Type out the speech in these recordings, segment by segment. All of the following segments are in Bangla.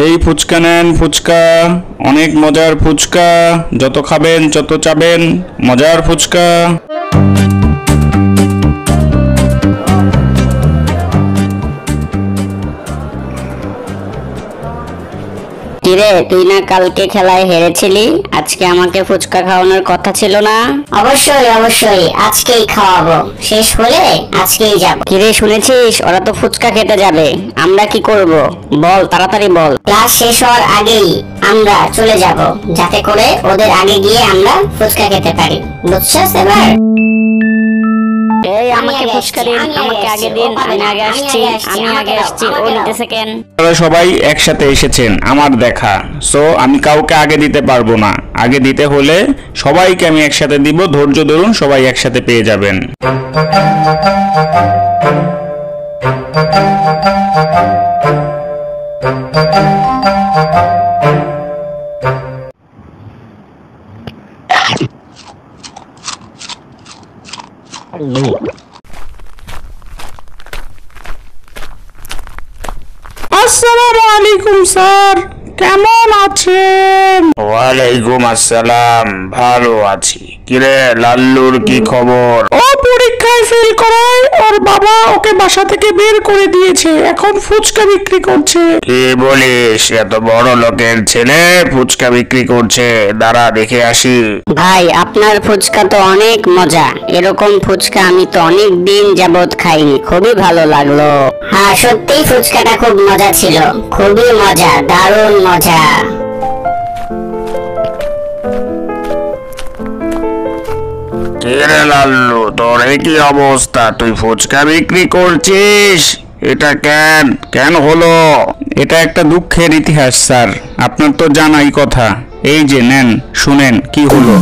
এই ফুচকা নেন, ফুচকা অনেক মজার ফুচকা, যত খাবেন যত চাবেন, মজার ফুচকা। কিরে, তুই না কালকে খেলায় হেরেছিলি, আজকে আমাকে ফুচকা খাওয়ানোর কথা ছিল না? অবশ্যই অবশ্যই, আজকেই খাওয়াবো, শেষ হলে আজকেই যাব। কিরে, শুনেছিস ওরা তো ফুচকা খেতে যাবে, আমরা কি করব? বল, তাড়াতাড়ি বল। ক্লাস শেষ হওয়ার আগেই আমরা চলে যাব, যাতে করে ওদের আগে গিয়ে আমরা ফুচকা খেতে পারি, বুঝছস? এবার এই আমাকে ফুচকা দিন, আমাকে আগে দিন, আমি আগে আসছি, ও নিতেছে কেন? আপনারা সবাই একসাথে এসেছেন আমার দেখা, সো আমি কাউকে আগে দিতে পারবো না। আগে দিতে হলে সবাইকে আমি একসাথে দিব, ধৈর্য ধরুন, সবাই একসাথে পেয়ে যাবেন। আসসালামু আলাইকুম স্যার, কেমন আছেন? ওয়ালাইকুম আসসালাম, ভালো আছি। কিরে লাল্লুর কি খবর? ও পরীক্ষায় ফেল করায় ওর বাবা ওকে বাসা থেকে বের করে দিয়েছে, এখন ফুচকা বিক্রি করছে। কি বলিস, এত বড় লোকের ছেলে ফুচকা বিক্রি করছে? দাঁড়া দেখে আসি। ভাই, আপনার ফুচকা তো অনেক মজা, এরকম ফুচকা আমি তো অনেক দিন যাবত খাইনি, খুবই ভালো লাগলো। হ্যাঁ, সত্যি ফুচকাটা খুব মজা ছিল, খুবই মজা, দারুণ মজা। কিরে লাল্লু, তোর কি অবস্থা? তুই ফুচকা বিক্রি করছিস? এটা কেন হলো? এটা একটা দুঃখের ইতিহাস স্যার, আপনার তো জানাই কথা। এই যে নেন, শুনেন কি হলো।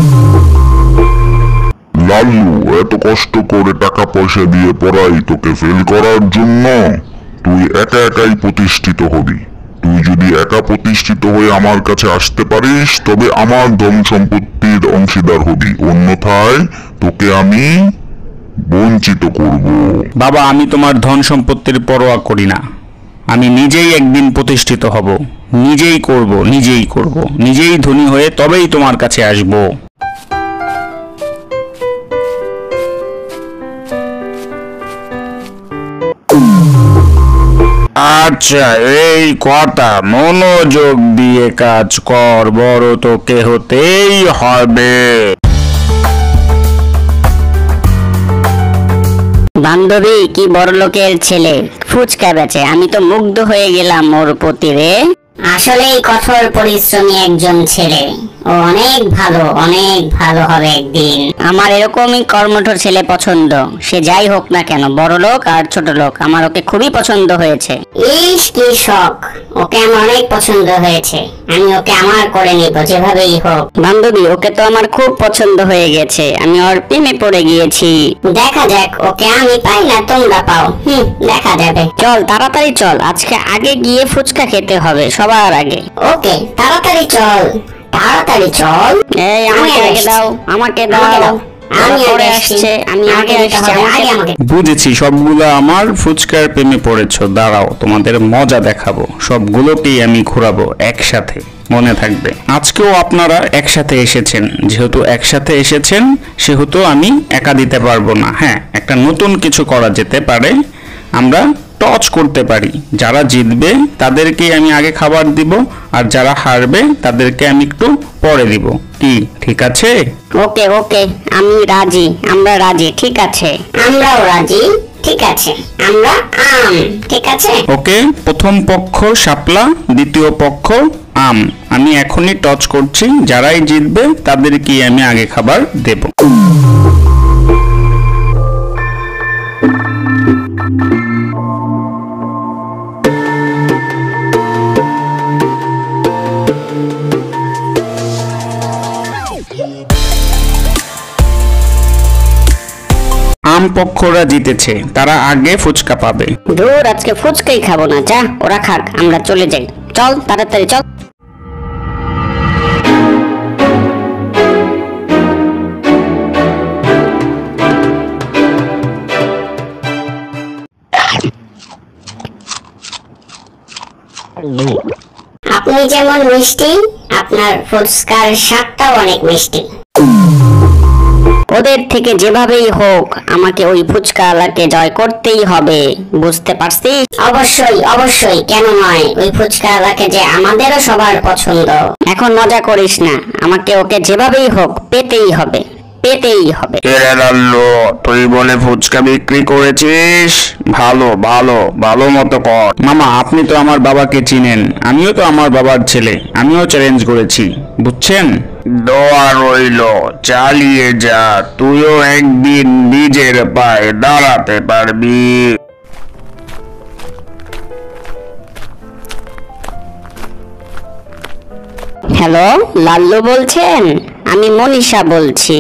লাল্লু, এত কষ্ট করে টাকা পয়সা দিয়ে পড়াই তোকে ফেল করার জন্য? তুই একা একাই প্রতিষ্ঠিত হবি। তুই যদি একা প্রতিষ্ঠিত হয়ে আমার কাছে আসতে পারিস, তবে আমার ধন সম্পত্তির অংশীদার হবি, অন্যথায় তোকে আমি বঞ্চিত করব। বাবা, আমি তোমার ধন সম্পত্তির পরোয়া করি না, আমি নিজেই একদিন প্রতিষ্ঠিত হব, নিজেই করব, নিজেই ধনী হয়ে তবেই তোমার কাছে আসব। আচ্ছা, এই কথা, মনোযোগ দিয়ে কাজ কর, বড় তোকে হতেই হবে। বান্ধবী কি বড় লোকের ছেলে, ফুচকা বেচে, আমি তো মুগ্ধ হয়ে গেলাম ওর প্রতি রে। আসলেই কঠোর পরিশ্রমী একজন ছেলে, ও অনেক ভালো হবে একদিন। আমার এরকমই কর্মঠোর ছেলে পছন্দ, সে যাই হোক না কেন, বড় লোক আর ছোট লোক, আমার ওকে খুবই পছন্দ হয়েছে। ইস কি শখ, ওকে আমার অনেক পছন্দ হয়েছে, আমি ওকে আমার করে নিব যেভাবেই হোক। বান্ধবী, ওকে তো আমার খুব পছন্দ হয়ে গেছে, আমি ওর প্রেমে পড়ে গিয়েছি। দেখা যাক, ওকে আমি পাই না তোমরা পাও, দেখা যাবে। চল তাড়াতাড়ি চল, আজকে আগে গিয়ে ফুচকা খেতে হবে সবার আগে। ওকে, তাড়াতাড়ি চল। এই আমাকে দাও, বুঝেছি, সবগুলো আমার ফুচকার প্রেমে পড়েছো, দাঁড়াও তোমাদের মজা দেখাবো, সবগুলোকেই আমি ঘোরাবো একসাথে, মনে থাকবে। আজকেও আপনারা একসাথে এসেছেন, যেহেতু একসাথে এসেছেন সেহেতু আমি একা দিতে পারবো না। হ্যাঁ, একটা নতুন কিছু করা যেতে পারে, আমরা টচ করতে পারি, যারা জিতবে তাদেরকে আমি আগে খাবার দিব, আর যারা হারবে তাদেরকে আমি একটু পরে দিব। কি ঠিক আছে? ওকে, আমি রাজি, আমরা রাজি, ঠিক আছে। আমরাও রাজি, ঠিক আছে। আমরা ঠিক আছে। ওকে, প্রথম পক্ষ শাপলা, দ্বিতীয় পক্ষ আম। আমি এখনই টচ করছি, যারাই জিতবে তাদেরকে আমি আগে খাবার দেব। আম পক্ষরা জিতেছে, তারা আগে ফুচকা পাবে। দূর, আজকে ফুচকাই খাবো না, যা ওরা খাক, আমরা চলে যাই। চল তাড়াতাড়ি চল। আপনি যেমন মিষ্টি, আপনার ফুচকার স্বাদটাও অনেক মিষ্টি। ওদের থেকে যেভাবেই হোক আমাকে ওই ফুচকাওয়ালাকে জয় করতেই হবে, বুঝতে পারছিস? অবশ্যই অবশ্যই, কেন নয়, ওই ফুচকাওয়ালাকে যে আমাদেরও সবার পছন্দ। এখন মজা করিস না, আমাকে ওকে যেভাবেই হোক পেতেই হবে, পেতেই হবে। কেরে লাল্লু, তুই বলে ফুচকা বিক্রি করেছিস? ভালো ভালো ভালো মতো কর। মামা, আপনি তো আমার বাবাকে চিনেন, আমিও তো আমার বাবার ছেলে, আমিও চ্যালেঞ্জ করেছি, বুঝছেন? দোয়া রইল, চালিয়ে যা, তুইও একদিন নিজের পায়ে দাঁড়াতে পারবি। হ্যালো, লাল্লু বলছেন? আমি মনীষা বলছি।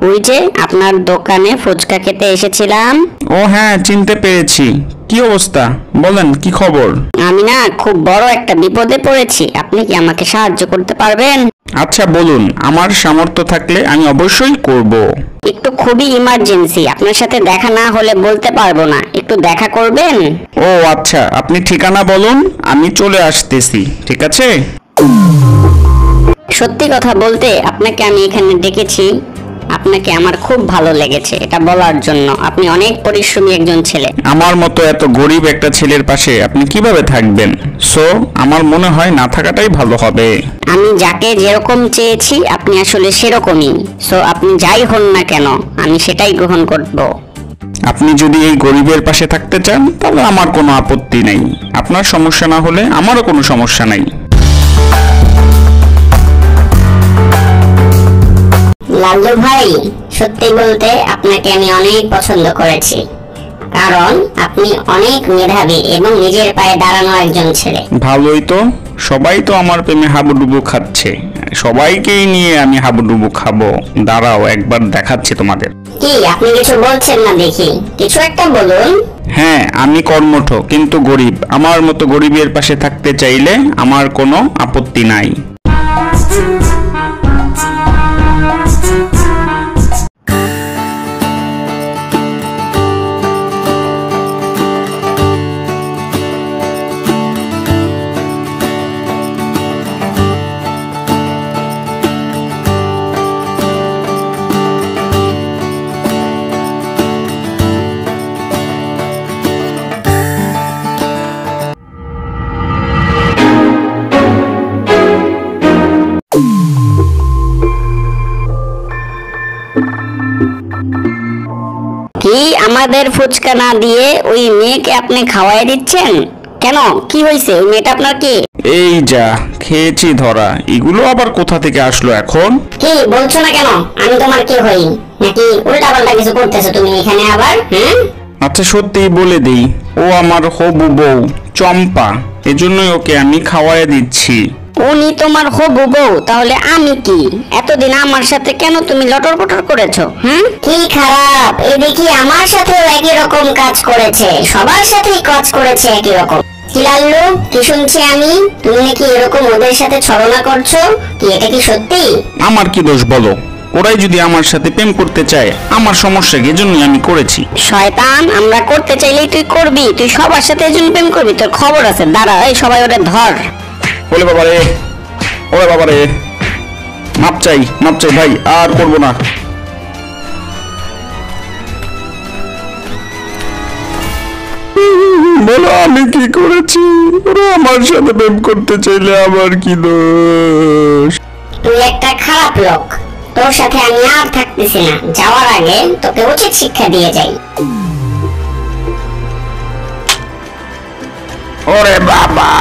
ওই যে আপনার দোকানে ফুচকা খেতে এসেছিলাম। ও হ্যাঁ, চিনতে পেরেছি। কি অবস্থা বলেন, কি খবর? আমি না খুব বড় একটা বিপদে পড়েছি, আপনি কি আমাকে সাহায্য করতে পারবেন? আচ্ছা বলুন, আমার সামর্থ্য থাকলে আমি অবশ্যই করব। একটু খুবই ইমার্জেন্সি, আপনার সাথে দেখা না হলে বলতে পারবো না, একটু দেখা করবেন? ও আচ্ছা, আপনি ঠিকানা বলুন, আমি চলে আসতেছি, ঠিক আছে? সত্যি কথা বলতে আপনাকে আমি এখানে ডেকেছি, আপনাকে আমার খুব ভালো লেগেছে এটা বলার জন্য। আপনি অনেক পরিশ্রমী একজন ছেলে। আমার মতো এত গরিব একটা ছেলের পাশে আপনি কিভাবে থাকবেন? সো আমার মনে হয় না থাকাটাই ভালো হবে। আমি যাকে যেরকম চেয়েছি আপনি আসলে সেরকমই, সো আপনি যাই হন না কেন আমি সেটাই গ্রহণ করব। আপনি যদি এই গরিবের পাশে থাকতে চান তাহলে আমার কোনো আপত্তি নেই, আপনার সমস্যা না হলে আমারও কোনো সমস্যা নাই। লাল্লু ভাই, সত্যি বলতে আপনাকে আমি অনেক পছন্দ করেছি, কারণ আপনি অনেক মেধাবী এবং নিজের পায়ে দাঁড়ানো একজন ছেলে। ভালোই তো, সবাই তো আমার প্রেমে হাবুডুবু খাচ্ছে, সবাইকেই নিয়ে আমি হাবুডুবু খাবো। দাঁড়াও একবার দেখাচ্ছি তোমাদের। কি আপনি কিছু বলছেন না দেখি, কিছু একটা বলুন। হ্যাঁ, আমি কর্মঠ কিন্তু গরিব, আমার মতো গরিবের পাশে থাকতে চাইলে আমার কোনো আপত্তি নাই। কি আমাদের ফুচকা না দিয়ে ওই মেয়েকে আপনি খাওয়াই দিচ্ছেন কেন? কি হয়েছে? ওই মেয়েটা আপনার কি? এই যা খেয়েছি ধরা, এগুলো আবার কোথা থেকে আসলো এখন? কি বলছো না কেন? আমি তোমার কি হই নাকি উল্টা পাল্টা কিছু করতেছো তুমি এখানে আবার? আচ্ছা সত্যিই বলে দিই, ও আমার হবু বউ চম্পা, এজন্যই ওকে আমি খাওয়াই দিচ্ছি। উনি তোমার হবু বউ, তাহলে আমি কি? এতদিন আমার সাথে কেন তুমি লটর পটর করেছো? কি খারাপ, এই দেখি আমার সাথেও একই রকম কাজ করেছে, সবার সাথেই কাজ করেছে একই রকম। কি লাল্লু, কি শুনছি আমি, তুমি নাকি এরকম ওদের সাথে ছলনা করছো? কি এটা কি সত্যি? আমার কি দোষ বলো? ওরাই যদি আমার সাথে প্রেম করতে চায়, আমার সমস্যা কি? এজন্যই আমি করেছি। শয়তান, আমরা করতে চাইলেই তুই করবি, তুই সবার সাথে এজন্য প্রেম করবি? তোর খবর আছে, দাঁড়া, এই সবাই ওরে ধর। ওরে বাবারে, ওরে বাবারে, মাপ চাই ভাই, আর করবো না। বলো আমি কি করেছি? ওরা আমার সাথে প্রেম করতে চাইলে আমার কি দোষ? তুই একটা খারাপ লোক, তোর সাথে আমি আর থাকতেছি না, যাওয়ার আগে তোকে উচিত শিক্ষা দিয়ে যাই। ওরে বাবা।